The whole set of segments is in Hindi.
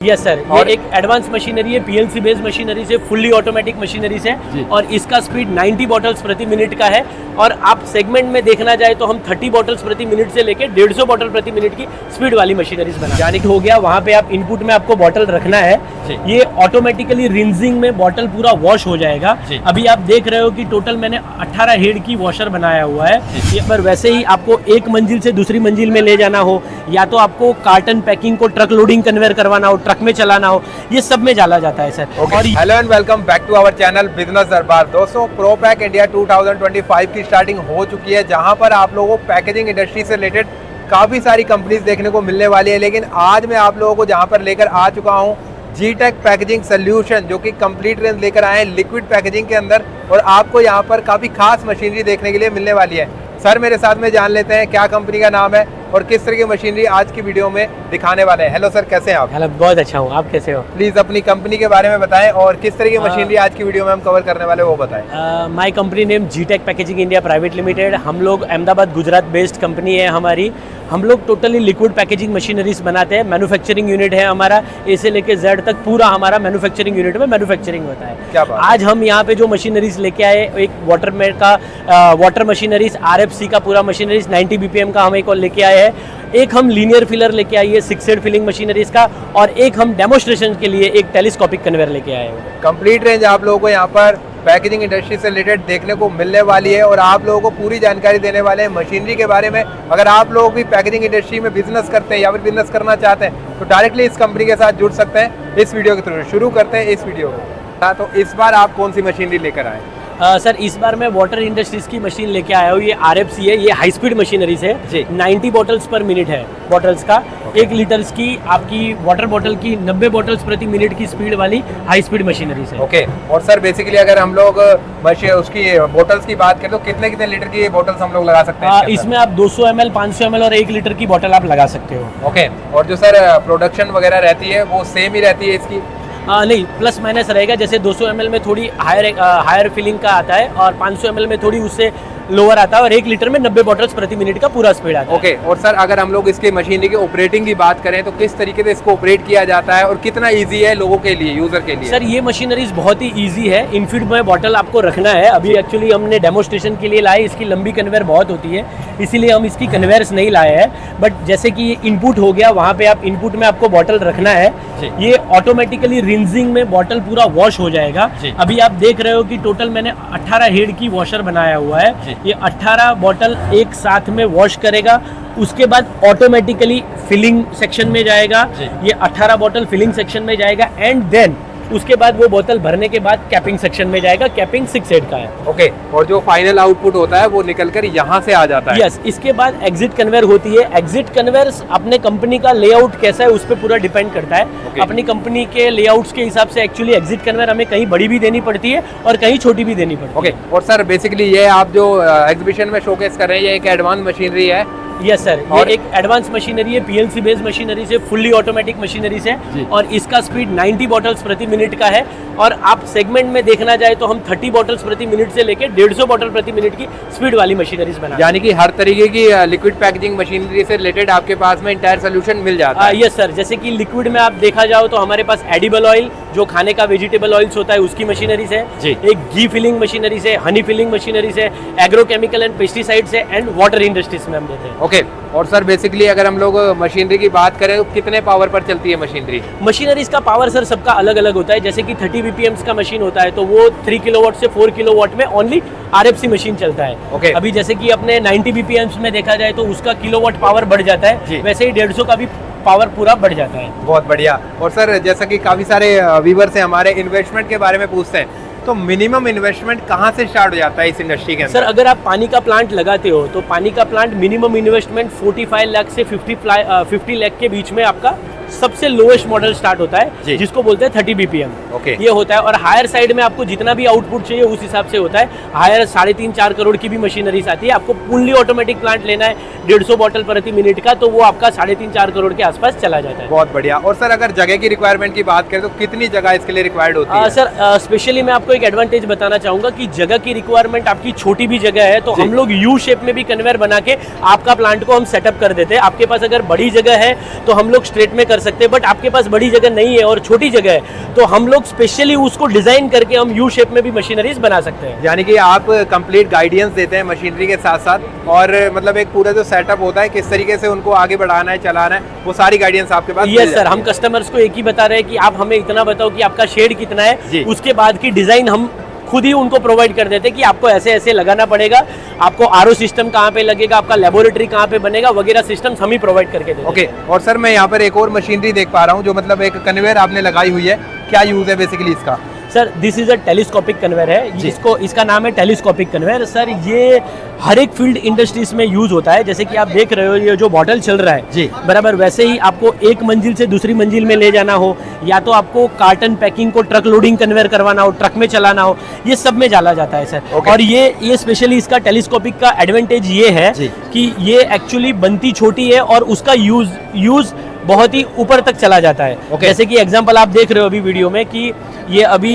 यस सर, ये एक एडवांस मशीनरी है, पीएलसी बेस्ड मशीनरी से, फुल्ली ऑटोमेटिक मशीनरी से और इसका स्पीड 90 बॉटल्स प्रति मिनट का है। और आप सेगमेंट में देखना जाए तो हम 30 बॉटल्स प्रति मिनट से लेके 150 बॉटल प्रति मिनट की स्पीड वाली मशीनरीज बना यानी कि हो गया। वहाँ पे आप इनपुट में आपको बॉटल रखना है, ये ऑटोमेटिकली रिंजिंग में बॉटल पूरा वॉश हो जाएगा। अभी आप देख रहे हो कि टोटल मैंने 18 हेड की वॉशर बनाया हुआ है। ये पर वैसे ही आपको एक मंजिल से दूसरी मंजिल में ले जाना हो या तो आपको कार्टन पैकिंग को ट्रक लोडिंग कन्वेयर करवाना हो, ट्रक में चलाना हो, ये सब में डाला जाता है सर। और hello and welcome back to our channel business Darbar. दोस्तों, प्रो पैक इंडिया 2025 की स्टार्टिंग हो चुकी है, जहां पर आप लोगों को पैकेजिंग इंडस्ट्री से रिलेटेड काफी सारी कंपनीज देखने को मिलने वाली है। लेकिन आज मैं आप लोगों को जहां पर लेकर आ चुका हूं जी-टेक पैकेजिंग सोल्यूशन, जो कि कंप्लीट रेंज लेकर आए हैं लिक्विड पैकेजिंग के अंदर, और आपको यहां पर काफी खास मशीनरी देखने के लिए मिलने वाली है। सर मेरे साथ में जान लेते हैं क्या कंपनी का नाम है और किस तरह की मशीनरी आज की वीडियो में दिखाने वाले हैं। हेलो सर, कैसे हैं आप? हेलो, बहुत अच्छा हूँ, आप कैसे हो? प्लीज अपनी कंपनी के बारे में बताएं और किस तरह की मशीनरी आज की वीडियो में हम कवर करने वाले वो बताएं। My company name G Tech packaging India private limited. हम लोग अहमदाबाद गुजरात बेस्ड कंपनी है हमारी। हम लोग टोटली लिक्विड पैकेजिंग मशीनरीज बनाते हैं। मैन्युफैक्चरिंग यूनिट है हमारा, ए से लेके जेड तक पूरा हमारा मैन्युफैक्चरिंग यूनिट में मैन्युफैक्चरिंग होता है। क्या बात? आज हम यहाँ पे जो मशीनरीज लेके आए, एक वाटर मशीनरीज RFC का पूरा मशीनरीज 90 BPM का हम एक और लेके आए हैं। एक हम लीनियर फिलर लेके आए हैं 6 हेड फिलिंग मशीनरीज का, और एक हम डेमोस्ट्रेशन के लिए एक टेलीस्कोपिक कन्वेयर लेके आए हैं। कंप्लीट रेंज आप लोगों को यहाँ पर पैकेजिंग इंडस्ट्री से रिलेटेड देखने को मिलने वाली है और आप लोगों को पूरी जानकारी देने वाले हैं मशीनरी के बारे में। अगर आप लोग भी पैकेजिंग इंडस्ट्री में बिजनेस करते हैं या फिर बिजनेस करना चाहते हैं तो डायरेक्टली इस कंपनी के साथ जुड़ सकते हैं। इस वीडियो के थ्रू शुरू करते हैं इस वीडियो को। तो इस बार आप कौन सी मशीनरी लेकर आए? सर, इस बार मैं वाटर इंडस्ट्रीज की मशीन लेके आया हूँ। ये RFC है, ये हाई स्पीड मशीनरी से 90 बॉटल्स पर मिनट है बॉटल्स का। 1 लीटर की आपकी वाटर बॉटल की 90 बॉटल्स प्रति मिनट की स्पीड वाली हाई स्पीड मशीनरी से। ओके। और सर बेसिकली अगर हम लोग उसकी बोटल्स की बात करें तो कितने कितने लीटर की बोटल्स हम लोग लगा सकते हैं? इसमें आप 200 ml, 500 ml और 1 लीटर की बोतल आप लगा सकते हो। ओके। और जो सर प्रोडक्शन वगैरह रहती है वो सेम ही रहती है इसकी? नहीं, प्लस माइनस रहेगा। जैसे 200 ml में थोड़ी हायर फिलिंग का आता है और 500 ml में थोड़ी उससे लोअर आता है, और 1 लीटर में 90 बॉटल्स प्रति मिनट का पूरा स्पीड आता है। ओके। और सर अगर हम लोग इसकी मशीनरी की ऑपरेटिंग की बात करें तो किस तरीके से इसको ऑपरेट किया जाता है और कितना इजी है लोगों के लिए, यूजर के लिए? सर, ये मशीनरीज बहुत ही इजी है। इनफीड में बॉटल आपको रखना है। अभी एक्चुअली हमने डेमोस्ट्रेशन के लिए लाए, इसकी लंबी कन्वेयर बहुत होती है इसीलिए हम इसकी कन्वेयर्स नहीं लाए हैं। बट जैसे कि ये इनपुट हो गया, वहाँ पे आप इनपुट में आपको बॉटल रखना है, ये ऑटोमेटिकली रिंजिंग में बॉटल पूरा वॉश हो जाएगा। अभी आप देख रहे हो कि टोटल मैंने 18 हेड की वॉशर बनाया हुआ है। ये 18 बॉटल एक साथ में वॉश करेगा, उसके बाद ऑटोमेटिकली फिलिंग सेक्शन में जाएगा। ये 18 बॉटल फिलिंग सेक्शन में जाएगा एंड देन उसके बाद वो बोतल भरने के बाद कैपिंग सेक्शन में जाएगा। कैपिंग 6 हेड का है। ओके। और जो फाइनल आउटपुट होता है वो निकलकर यहाँ से आ जाता है? यस। इसके बाद एग्जिट कन्वेयर होती है। एग्जिट कन्वेयर अपने कंपनी का लेआउट कैसा है उस पर पूरा डिपेंड करता है। अपनी कंपनी के लेआउट्स के हिसाब से एक्चुअली एग्जिट कन्वेयर हमें कहीं बड़ी भी देनी पड़ती है और कहीं छोटी भी देनी पड़ती है। ओके। और सर बेसिकली ये आप जो एग्जीबिशन में शोकेस कर रहे हैं ये एक एडवांस मशीनरी है? यस सर, ये एक एडवांस मशीनरी है, पीएलसी बेस्ड मशीनरी से, फुल्ली ऑटोमेटिक मशीनरी से, और इसका स्पीड 90 बॉटल्स प्रति मिनट का है। और आप सेगमेंट में देखना जाए तो हम 30 बॉटल्स प्रति मिनट से लेके 150 बॉटल प्रति मिनट की स्पीड वाली मशीनरीज बना, यानी कि हर तरीके की लिक्विड पैकेजिंग मशीनरी से रिलेटेड आपके पास में इंटायर सोल्यूशन मिल जाता है। यस सर, जैसे कि लिक्विड में आप देखा जाओ तो हमारे पास एडिबल ऑयल, जो खाने का वेजिटेबल ऑयल्स होता है उसकी मशीनरी से, एक घी फिलिंग मशीनरी से, हनी फिलिंग मशीनरी से, एग्रोकेमिकल एंड पेस्टिसाइड से, एंड वाटर इंडस्ट्रीज में हम देते हैं। ओके। और सर बेसिकली अगर हम लोग मशीनरी की बात करें तो कितने पावर पर चलती है मशीनरी? मशीनरीज का पावर सर सबका अलग अलग होता है। जैसे कि 30 BPM का मशीन होता है तो वो 3 किलोवाट से 4 किलोवाट में ओनली RFC मशीन चलता है। Okay. अभी जैसे कि अपने 90 BPM में देखा जाए तो उसका किलोवाट पावर बढ़ जाता है, वैसे ही 150 का भी पावर पूरा बढ़ जाता है। बहुत बढ़िया। और सर जैसा कि काफी सारे व्यूअर्स हैं हमारे इन्वेस्टमेंट के बारे में पूछते हैं, तो मिनिमम इन्वेस्टमेंट कहाँ से स्टार्ट हो जाता है इस इंडस्ट्री के अंदर? सर, अगर आप पानी का प्लांट लगाते हो तो पानी का प्लांट मिनिमम इन्वेस्टमेंट 45 लाख से 50 लाख के बीच में आपका सबसे लोएस्ट मॉडल स्टार्ट होता है, जिसको बोलते हैं 30 BPM। ओके। ये होता है। और हायर साइड में आपको जितना भी आउटपुट चाहिए उस हिसाब से होता है। हायर 3.5-4 करोड़ की भी मशीनरीज आती है। आपको फुल्ली ऑटोमेटिक प्लांट लेना है 150 बॉटल प्रति मिनट का, तो वो आपका 3.5-4 करोड़ के आसपास चला जाता है। बहुत बढ़िया। और सर अगर जगह की रिक्वायरमेंट की बात करें तो कितनी जगह इसके लिए रिक्वायर्ड होती है? सर स्पेशली मैं आपको एक एडवांटेज बताना चाहूंगा कि जगह की रिक्वायरमेंट आपकी छोटी भी जगह है तो हम लोग यू शेप में भी कन्वेयर बना के आपका प्लांट को हम सेटअप कर देते हैं। आपके पास अगर बड़ी जगह है तो हम लोग स्ट्रेट में कर कर सकते हैं, बट आपके पास बड़ी जगह नहीं है और छोटी जगह है, तो हम लोग स्पेशली उसको डिजाइन करके हम यू शेप में भी मशीनरीज बना सकते हैं। यानी कि आप कंप्लीट गाइडेंस देते हैं मशीनरी के साथ साथ, और मतलब एक पूरा जो सेटअप होता है किस तरीके से उनको आगे बढ़ाना है, चलाना है, वो सारी गाइडेंस आपके पास। यस सर, हम कस्टमर्स को एक ही बता रहे हैं कि आप हमें इतना बताओ कि आपका शेड कितना है, उसके बाद की डिजाइन हम खुद ही उनको प्रोवाइड कर देते हैं कि आपको ऐसे ऐसे लगाना पड़ेगा, आपको आरओ सिस्टम कहाँ पे लगेगा, आपका लेबोरेटरी कहाँ पे बनेगा वगैरह सिस्टम्स हम ही प्रोवाइड करके देते हैं। ओके, और सर मैं यहाँ पर एक और मशीनरी देख पा रहा हूँ जो मतलब एक कन्वेयर आपने लगाई हुई है, क्या यूज है बेसिकली इसका? Sir this is a telescopic conveyor है, इसका नाम है टेलीस्कोपिक कन्वेयर। सर ये हर एक फील्ड इंडस्ट्रीज में यूज होता है, जैसे कि आप देख रहे हो ये जो बॉटल चल रहा है बराबर, वैसे ही आपको एक मंजिल से दूसरी मंजिल में ले जाना हो, या तो आपको कार्टन पैकिंग को ट्रक लोडिंग कन्वेयर करवाना हो, ट्रक में चलाना हो, ये सब में डाला जाता है सर। और ये स्पेशली इसका टेलीस्कोपिक का एडवांटेज ये है कि ये एक्चुअली बनती छोटी है और उसका यूज बहुत ही ऊपर तक चला जाता है। जैसे कि एग्जांपल आप देख रहे हो अभी वीडियो में कि ये अभी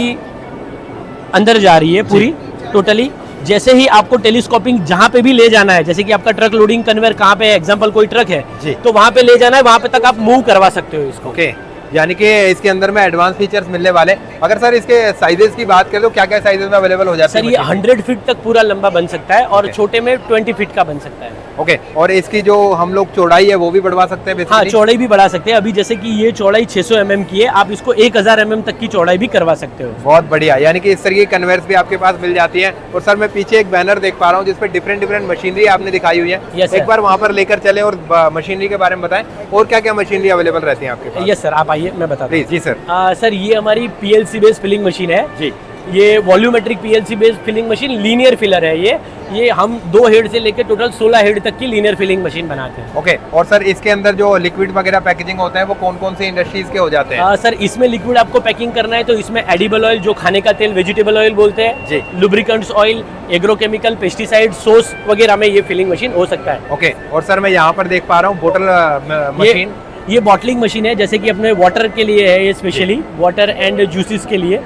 अंदर जा रही है पूरी टोटली, जैसे ही आपको टेलीस्कोपिंग जहाँ पे भी ले जाना है, जैसे कि आपका ट्रक लोडिंग कन्वेयर कहाँ पे है, एग्जांपल कोई ट्रक है तो वहाँ पे ले जाना है, वहाँ पे तक आप मूव करवा सकते हो इसको। ओके, यानी कि इसके अंदर में एडवांस फीचर्स मिलने वाले। अगर सर इसके साइजेस की बात करें तो क्या क्या साइजेस में अवेलेबल हो जाते हैं? सर ये 100 फीट तक पूरा लंबा बन सकता है और छोटे में 20 फीट का बन सकता है। ओके, और इसकी जो हम लोग चौड़ाई है वो भी बढ़वा सकते हैं? हाँ, चौड़ाई भी बढ़ा सकते हैं। अभी जैसे कि ये चौड़ाई 600 mm की है, आप इसको 1000 mm तक की चौड़ाई भी करवा सकते हो। बहुत बढ़िया, यानी कि इस तरह की कन्वेयर्स भी आपके पास मिल जाती है। और सर मैं पीछे एक बैनर देख पा रहा हूँ जिसपे डिफरेंट मशीनरी आपने दिखाई हुई है। एक बार वहाँ पर लेकर चले और मशीनरी के बारे में बताएं, और क्या क्या मशीनरी अवेलेबल रहती है आपके पास? यस सर, आप आइए मैं बताता हूँ। जी सर। सर ये हमारी PLC बेस्ड फिलिंग मशीन है जी। ये volumetric PLC based filling machine linear filler है। ये हम 2 हेड से लेकर टोटल 16 हेड तक की लीनियर फिलिंग मशीन बनाते हैं। ओके, और सर इसके अंदर जो लिक्विड वगैरह पैकेजिंग होते हैं वो कौन कौन सी इंडस्ट्रीज के हो जाते हैं? सर इसमें लिक्विड आपको पैकिंग करना है तो इसमें एडिबल ऑयल, जो खाने का तेल, वेजिटेबल ऑयल बोलते हैं, लुब्रिकेंट्स ऑयल, एग्रोकेमिकल, पेस्टिसाइड, सोस वगैरह में ये फिलिंग मशीन हो सकता है। ओके, और सर मैं यहाँ पर देख पा रहा हूँ बोतल मशीन। ये बॉटलिंग मशीन है, जैसे कि अपने वाटर के लिए है, ये स्पेशली वाटर एंड जूसेस के लिए।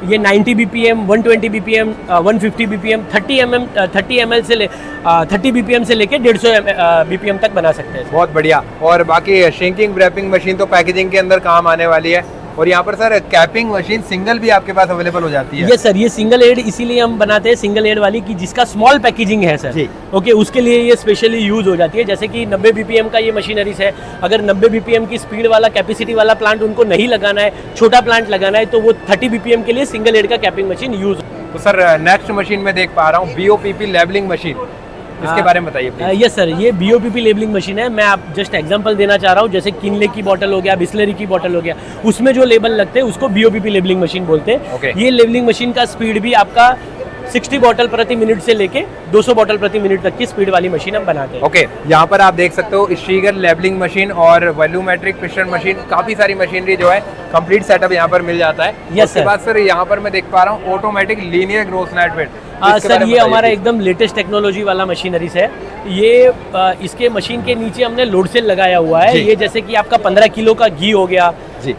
ये 90 BPM, 120 BPM, 150 BPM, 30 ml से 30 BPM से लेके 150 BPM तक बना सकते हैं। बहुत बढ़िया। और बाकी श्रिंकिंग रैपिंग मशीन तो पैकेजिंग के अंदर काम आने वाली है। और यहाँ पर सर कैपिंग मशीन सिंगल भी आपके पास अवेलेबल हो जाती है? यस सर, ये सिंगल हेड इसीलिए हम बनाते हैं, सिंगल हेड वाली की जिसका स्मॉल पैकेजिंग है सर। ओके, उसके लिए ये स्पेशली यूज हो जाती है। जैसे कि 90 BPM का ये मशीनरीज है, अगर 90 BPM की स्पीड वाला कैपेसिटी वाला प्लांट उनको नहीं लगाना है, छोटा प्लांट लगाना है, तो वो 30 BPM के लिए सिंगल हेड का कैपिंग मशीन यूज। तो सर नेक्स्ट मशीन में देख पा रहा हूँ BOPP लेबलिंग मशीन, इसके बारे में बताइए। यस सर, ये BOPP लेबलिंग मशीन है। मैं आप जस्ट एग्जांपल देना चाह रहा हूँ, जैसे किनले की बोतल हो गया, बिस्लरी की बोतल हो गया, उसमें जो लेबल लगते हैं उसको BOPP लेबलिंग मशीन बोलते हैं। ये लेबलिंग मशीन का स्पीड भी आपका 60 बॉटल प्रति मिनट से लेके 200 बॉटल प्रति मिनट तक की स्पीड वाली मशीन हम बनाते हैं। ओके, यहाँ पर आप देख सकते हो स्ट्रीगर लेबलिंग मशीन और वॉल्यूमेट्रिक पिस्टन मशीन, काफी सारी मशीनरी जो है कंप्लीट सेटअप यहाँ पर मिल जाता है। उसके बाद सर यहाँ पर मैं देख पा रहा हूँ automatic linear growth net weight. Sir ये हमारा एकदम लेटेस्ट टेक्नोलॉजी वाला मशीनरीज है। ये इसके मशीन के नीचे हमने लोड सेल लगाया हुआ है। ये जैसे कि आपका 15 किलो का घी हो गया,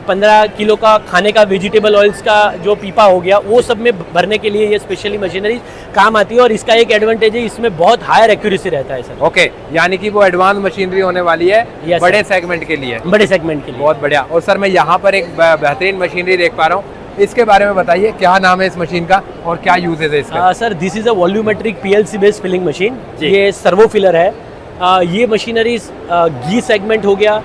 15 किलो का खाने का वेजिटेबल ऑयल्स का जो पीपा हो गया, वो सब में भरने के लिए ये स्पेशली मशीनरी काम आती है। और इसका एक एडवांटेज है, इसमें बहुत हायर एक्यूरेसी रहता है सर। ओके, यानी कि वो एडवांस मशीनरी होने वाली है बड़े सेगमेंट के लिए। बड़े सेगमेंट के लिए बहुत बढ़िया। और सर मैं यहाँ पर एक बेहतरीन मशीनरी देख पा रहा हूँ, इसके बारे में बताइए, क्या नाम है इस मशीन का और क्या यूजेज है इसका? Sir this is a volumetric PLC based filling machine. ये सर्वो फिलर है। ये मशीनरी घी सेगमेंट हो गया,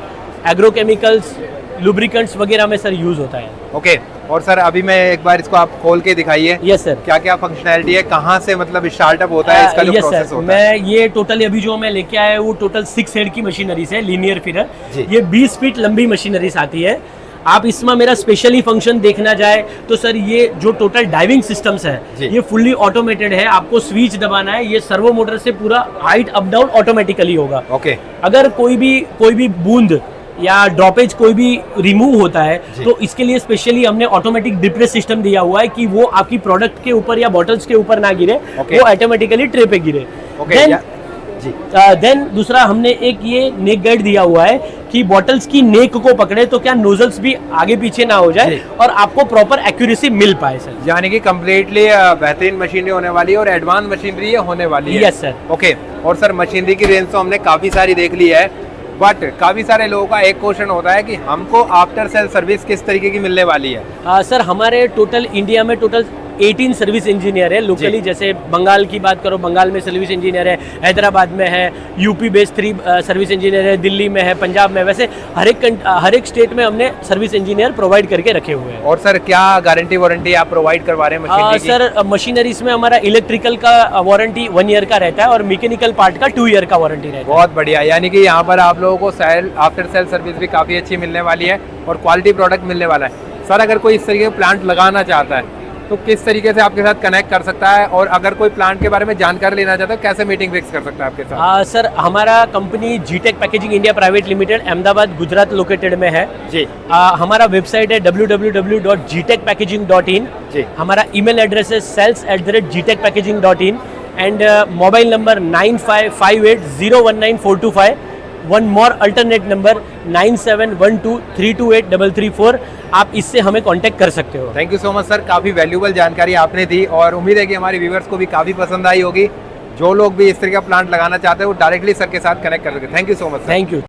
एग्रोकेमिकल्स, लुब्रिकेंट्स वगैरह में सर यूज होता है। ओके, और सर अभी मैं एक बार इसको आप खोल के दिखाइए। यस सर, क्या क्या फंक्शनैलिटी है, कहाँ से मतलब स्टार्टअप होता है, इसका जो प्रोसेस होता है? मैं ये टोटल अभी जो मैं लेके आया वो टोटल 6 हेड की मशीनरीज है, लीनियर फिलर। ये 20 फीट लंबी मशीनरीज आती है। आप इसमें मेरा स्पेशली फंक्शन देखना जाए तो सर ये जो टोटल डाइविंग सिस्टम्स है ये फुल्ली ऑटोमेटेड है। आपको स्विच दबाना है, ये सर्वो मोटर से पूरा हाइट अप डाउन ऑटोमेटिकली होगा। ओके, अगर कोई भी बूंद या ड्रॉपेज कोई भी रिमूव होता है तो इसके लिए स्पेशली हमने ऑटोमेटिक डिप्रेस सिस्टम दिया हुआ है कि वो आपकी प्रोडक्ट के ऊपर या बॉटल्स के ऊपर ना गिरे, वो ऑटोमेटिकली ट्रे पे गिरे। देन दूसरा हमने एक ये नेक गाइड दिया हुआ है कि बॉटल्स की नेक को पकड़े तो क्या नोजल्स भी आगे पीछे ना हो जाए और आपको प्रॉपर एक्यूरेसी मिल पाए सर। यानी कि कंप्लीटली बेहतरीन मशीनरी होने वाली है और एडवांस मशीनरी होने वाली है। Yes sir. ओके, और सर मशीनरी की रेंज तो हमने काफी सारी देख ली है, बट काफी सारे लोगों का एक क्वेश्चन होता है कि हमको आफ्टर सेल सर्विस किस तरीके की मिलने वाली है। सर हमारे टोटल इंडिया में टोटल 18 सर्विस इंजीनियर है लोकली। जैसे बंगाल की बात करो, बंगाल में सर्विस इंजीनियर है, हैदराबाद में है, यूपी बेस्ड 3 सर्विस इंजीनियर है, दिल्ली में है, पंजाब में। वैसे हर एक स्टेट में हमने सर्विस इंजीनियर प्रोवाइड करके रखे हुए हैं। और सर क्या गारंटी वारंटी आप प्रोवाइड करवा रहे हैं मशीनरी की? सर मशीनरीज में हमारा इलेक्ट्रिकल का वारंटी 1 ईयर का रहता है और मैकेनिकल पार्ट का 2 ईयर का वारंटी रहता है। बहुत बढ़िया, यानी कि यहाँ पर आप लोगों को सेल आफ्टर सेल सर्विस भी काफी अच्छी मिलने वाली है और क्वालिटी प्रोडक्ट मिलने वाला है। सर अगर कोई इस तरीके का प्लांट लगाना चाहता है तो किस तरीके से आपके साथ कनेक्ट कर सकता है, और अगर कोई प्लांट के बारे में जानकारी लेना चाहता है कैसे मीटिंग फिक्स कर सकता है आपके साथ? सर हमारा company G Tech packaging India private limited Ahmedabad Gujarat located में है जी। हमारा वेबसाइट है www.gtechpackaging.in जी। हमारा ईमेल एड्रेस है sales@gtechpackaging.in and mobile number 9558019425। One more alternate number 9712328334। आप इससे हमें कांटेक्ट कर सकते हो। Thank you so much sir, काफ़ी वैल्यूबल जानकारी आपने दी और उम्मीद है कि हमारे व्यूवर्स को भी काफ़ी पसंद आई होगी। जो लोग भी इस तरह का प्लांट लगाना चाहते हैं वो डायरेक्टली सर के साथ कनेक्ट कर सकते हैं। Thank you so much. Thank you.